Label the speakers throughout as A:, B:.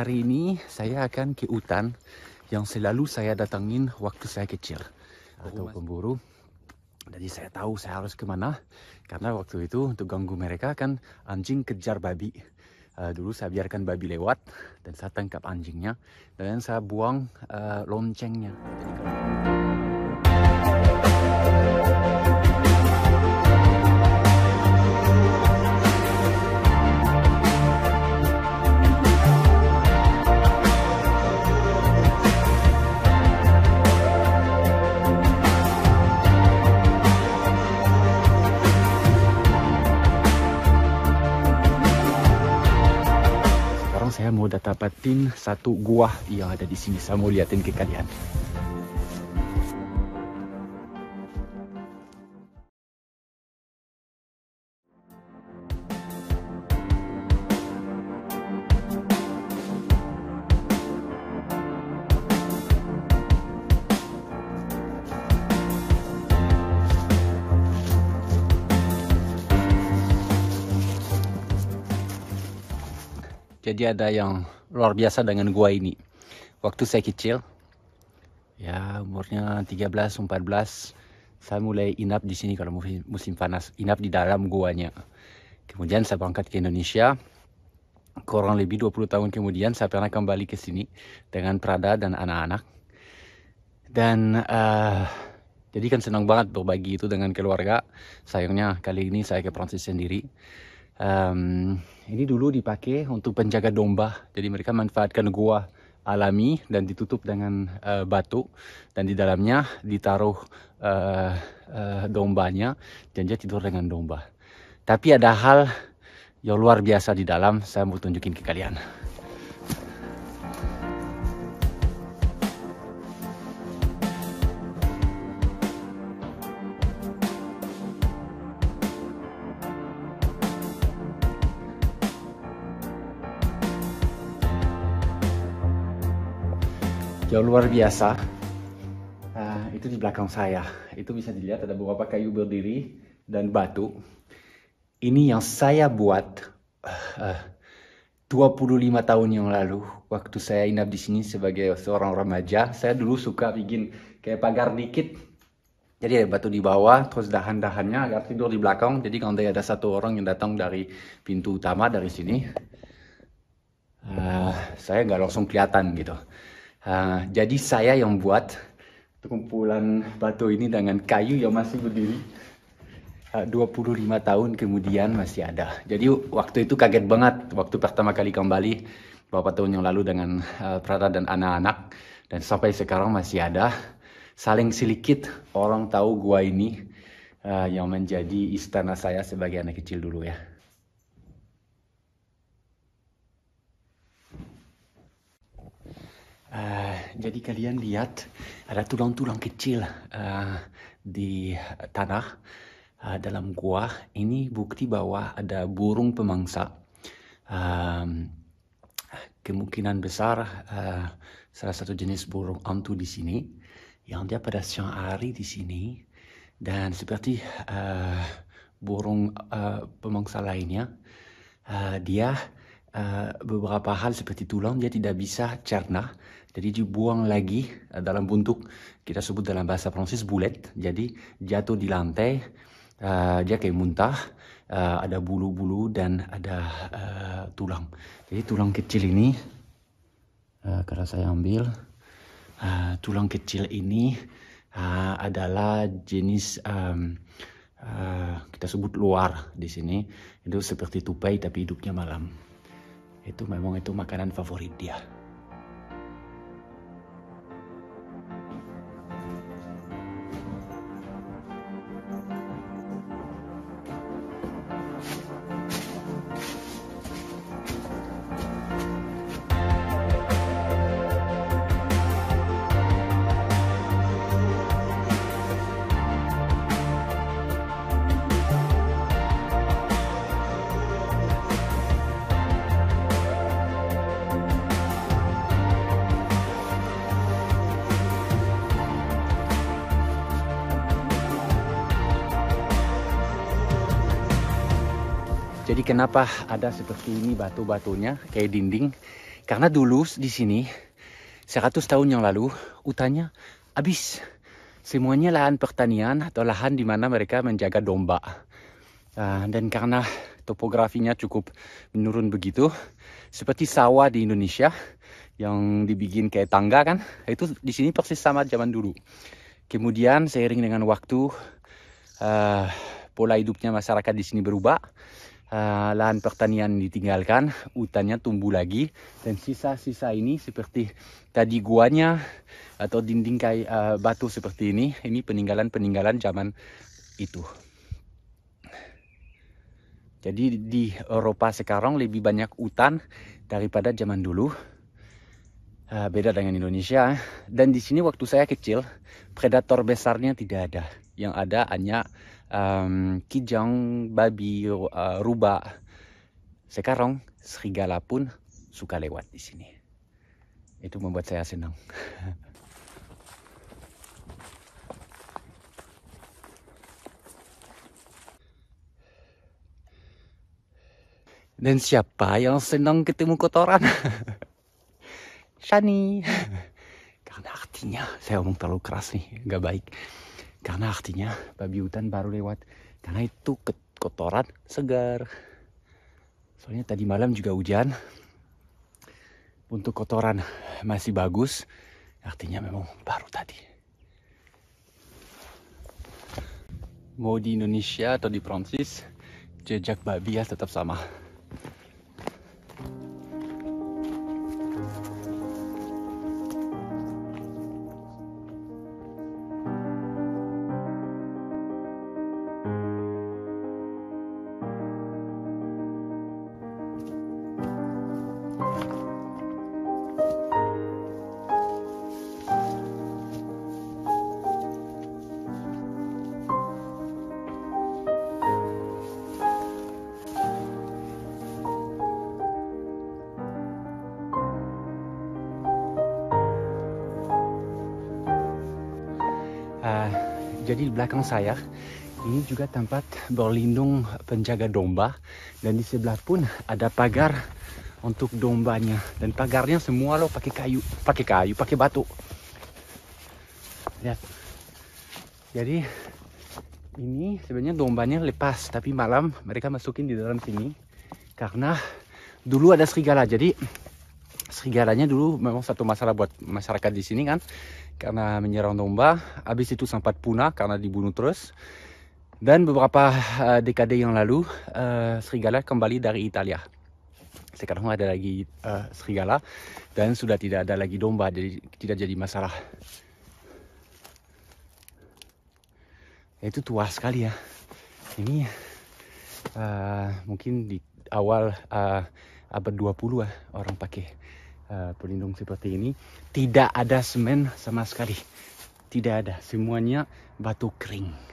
A: hari ini saya akan ke hutan yang selalu saya datangin waktu saya kecil atau pemburu. Jadi saya tahu saya harus kemana, karena waktu itu untuk ganggu mereka kan anjing kejar babi. Dulu saya biarkan babi lewat dan saya tangkap anjingnya dan saya buang loncengnya. Jadi saya mau dapatin satu gua yang ada di sini. Saya mau liatin ke kalian. Jadi ada yang luar biasa dengan gua ini. Waktu saya kecil, ya umurnya 13-14, saya mulai inap di sini kalau musim panas, inap di dalam guanya. Kemudian saya berangkat ke Indonesia, kurang lebih 20 tahun kemudian saya pernah kembali ke sini dengan Prada dan anak-anak. Dan jadi kan senang banget berbagi itu dengan keluarga. Sayangnya kali ini saya ke Prancis sendiri. Ini dulu dipakai untuk penjaga domba, jadi mereka manfaatkan gua alami dan ditutup dengan batu, dan di dalamnya ditaruh dombanya dan dia tidur dengan domba. Tapi ada hal yang luar biasa di dalam, saya mau tunjukin ke kalian. Yang luar biasa, itu di belakang saya. Itu bisa dilihat ada beberapa kayu berdiri dan batu. Ini yang saya buat 25 tahun yang lalu, waktu saya inap di sini sebagai seorang remaja. Saya dulu suka bikin kayak pagar dikit. Jadi ada batu di bawah, terus dahan-dahannya agar tidur di belakang. Jadi kalau ada satu orang yang datang dari pintu utama dari sini, saya nggak langsung kelihatan gitu. Jadi saya yang buat kumpulan batu ini dengan kayu yang masih berdiri. 25 tahun kemudian masih ada. Jadi waktu itu kaget banget waktu pertama kali kembali beberapa tahun yang lalu dengan Prada dan anak-anak. Dan sampai sekarang masih ada. Saling sedikit orang tahu gua ini yang menjadi istana saya sebagai anak kecil dulu ya. Jadi kalian lihat ada tulang-tulang kecil di tanah dalam gua. Ini bukti bahwa ada burung pemangsa. Kemungkinan besar salah satu jenis burung hantu di sini yang dia pada siang hari di sini, dan seperti burung pemangsa lainnya, dia beberapa hal seperti tulang dia tidak bisa cerna. Jadi dibuang lagi dalam bentuk kita sebut dalam bahasa Prancis bulet. Jadi jatuh di lantai, dia kayak muntah, ada bulu-bulu dan ada tulang. Jadi tulang kecil ini, kalau saya ambil, tulang kecil ini adalah jenis kita sebut luar di sini. Itu seperti tupai tapi hidupnya malam. Itu memang itu makanan favorit dia. Jadi kenapa ada seperti ini batu-batunya kayak dinding? Karena dulu di sini 100 tahun yang lalu hutannya habis. Semuanya lahan pertanian atau lahan di mana mereka menjaga domba. Dan karena topografinya cukup menurun begitu, seperti sawah di Indonesia yang dibikin kayak tangga kan, itu di sini persis sama zaman dulu. Kemudian seiring dengan waktu, pola hidupnya masyarakat di sini berubah. Lahan pertanian ditinggalkan, hutannya tumbuh lagi, dan sisa-sisa ini seperti tadi guanya atau dinding kayak batu seperti ini peninggalan-peninggalan zaman itu. Jadi di Eropa sekarang lebih banyak hutan daripada zaman dulu. Beda dengan Indonesia. Dan di sini waktu saya kecil, predator besarnya tidak ada. Yang ada hanya kijang, babi, rubah. Sekarang serigala pun suka lewat di sini. Itu membuat saya senang. Dan siapa yang senang ketemu kotoran? Shani. Karena artinya, saya ngomong terlalu keras nih, nggak baik. Karena artinya babi hutan baru lewat. Karena itu kotoran segar. Soalnya tadi malam juga hujan. Untuk kotoran masih bagus. Artinya memang baru tadi. Mau di Indonesia atau di Prancis, jejak babi ya tetap sama. Jadi di belakang saya ini juga tempat berlindung penjaga domba, dan di sebelah pun ada pagar untuk dombanya, dan pagarnya semua lo pakai batu. Lihat. Jadi ini sebenarnya dombanya lepas, tapi malam mereka masukin di dalam sini karena dulu ada serigala. Jadi serigalanya dulu memang satu masalah buat masyarakat di sini kan, karena menyerang domba. Habis itu sempat punah karena dibunuh terus. Dan beberapa dekade yang lalu serigala kembali dari Italia. Sekarang ada lagi serigala dan sudah tidak ada lagi domba, jadi tidak jadi masalah. Itu tua sekali ya. Ini mungkin di awal abad 20 orang pakai pelindung seperti ini. Tidak ada semen sama sekali. Tidak ada. Semuanya batu kering.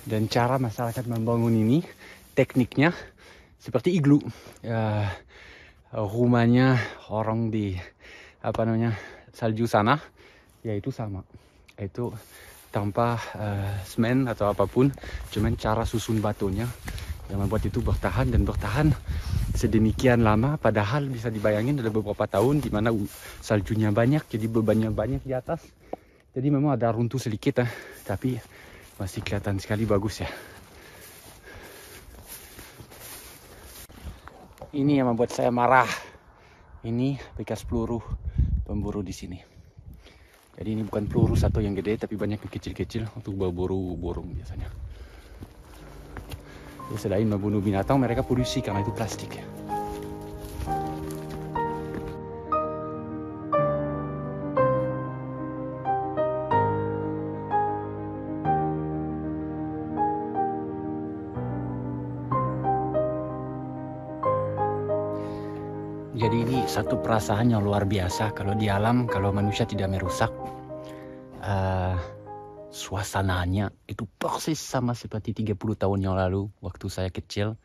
A: Dan cara masyarakat membangun ini, tekniknya seperti iglu. Rumahnya orang di salju sana, yaitu sama. Itu tanpa semen atau apapun, cuman cara susun batunya yang membuat itu bertahan sedemikian lama. Padahal bisa dibayangin ada beberapa tahun di mana saljunya banyak, jadi bebannya banyak di atas. Jadi memang ada runtuh sedikit tapi masih kelihatan sekali bagus ya. Ini yang membuat saya marah. Ini bekas peluru pemburu di sini. Jadi ini bukan peluru satu yang gede, tapi banyak yang kecil-kecil untuk berburu burung biasanya. Ya, selain membunuh binatang, mereka polusi karena itu plastik ya. Jadi ini satu perasaan yang luar biasa kalau di alam, kalau manusia tidak merusak. Suasananya itu persis sama seperti 30 tahun yang lalu waktu saya kecil.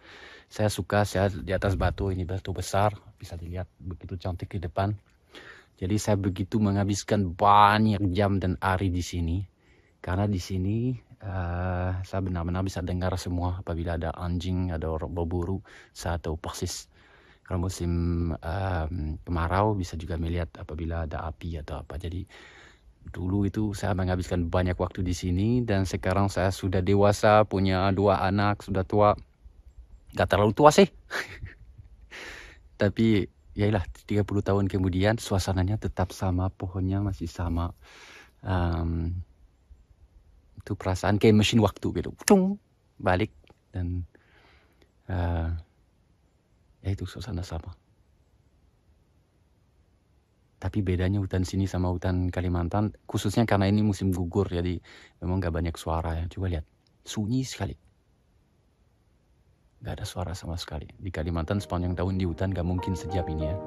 A: Saya di atas batu, ini batu besar, bisa dilihat begitu cantik di depan. Jadi saya begitu menghabiskan banyak jam dan hari di sini. Karena di sini saya benar-benar bisa dengar semua apabila ada anjing, ada orang berburu. Saya tahu persis. Kalau musim kemarau bisa juga melihat apabila ada api atau apa. Jadi dulu itu saya menghabiskan banyak waktu di sini, dan sekarang saya sudah dewasa, punya 2 anak, sudah tua. Gak terlalu tua sih. Tapi yalah, 30 tahun kemudian suasananya tetap sama, pohonnya masih sama. Itu perasaan kayak mesin waktu gitu, balik, dan ya itu suasana sama. Tapi bedanya hutan sini sama hutan Kalimantan, khususnya karena ini musim gugur, jadi memang gak banyak suara ya. Coba lihat, sunyi sekali, gak ada suara sama sekali. Di Kalimantan sepanjang tahun di hutan gak mungkin sejam ini ya.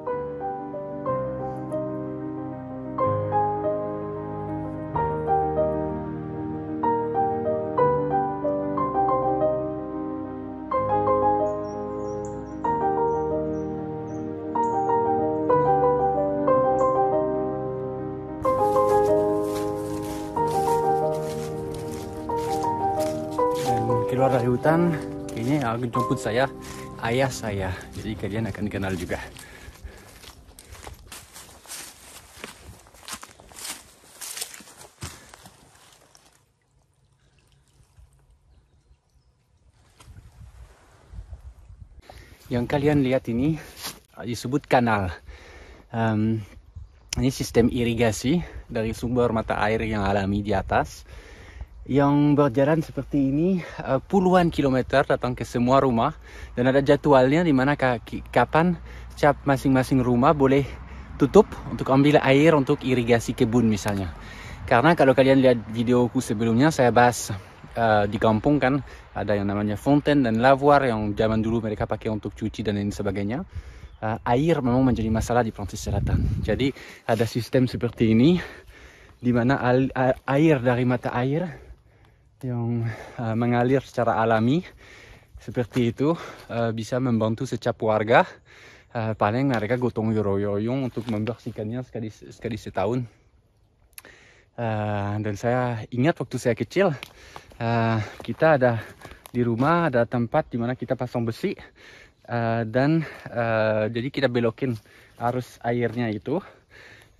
A: Keluar dari hutan, kayaknya yang akan jemput saya ayah saya. Jadi kalian akan kenal juga. Yang kalian lihat ini disebut kanal. Ini sistem irigasi dari sumber mata air yang alami di atas, yang berjalan seperti ini puluhan kilometer datang ke semua rumah, dan ada jadwalnya di mana kapan setiap masing-masing rumah boleh tutup untuk ambil air untuk irigasi kebun misalnya. Karena kalau kalian lihat videoku sebelumnya, saya bahas di kampung kan ada yang namanya fonten dan lavoir yang zaman dulu mereka pakai untuk cuci dan lain sebagainya. Air memang menjadi masalah di Perancis Selatan. Jadi ada sistem seperti ini di mana air dari mata air yang mengalir secara alami seperti itu bisa membantu setiap warga. Paling mereka gotong royong untuk membersihkannya sekali setahun. Dan saya ingat waktu saya kecil, kita ada di rumah ada tempat di mana kita pasang besi, dan jadi kita belokin arus airnya itu,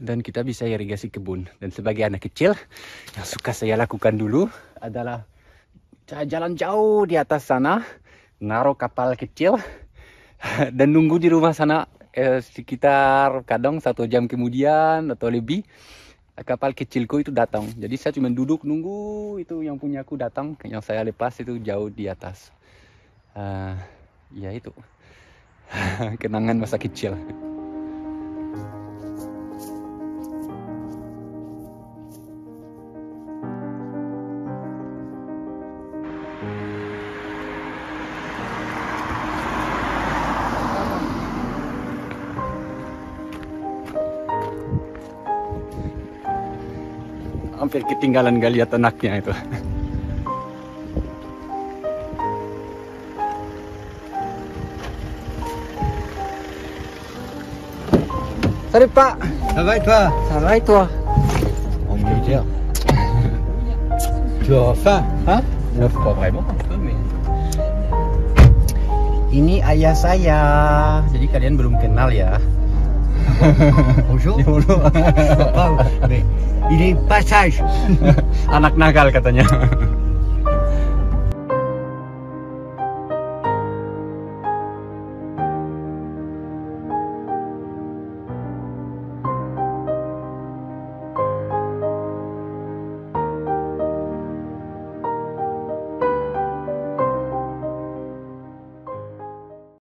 A: dan kita bisa irigasi kebun. Dan sebagai anak kecil, yang suka saya lakukan dulu adalah jalan jauh di atas sana, naruh kapal kecil, dan nunggu di rumah sana sekitar kadang 1 jam kemudian atau lebih, kapal kecilku itu datang. Jadi saya cuma duduk nunggu itu yang punya aku datang, yang saya lepas itu jauh di atas. Ya itu kenangan masa kecil. Hampir ketinggalan gak lihat anaknya itu. Salut Pak.
B: Ça va et toi?
A: Ça va et toi?
B: En militaire. Tu as faim, hein? Non, pas vraiment, un peu, mais...
A: Ini ayah saya. Jadi kalian belum kenal ya?
B: Bonjour.
A: Bonjour.
B: Mais il est passage.
A: Anak nakal katanya.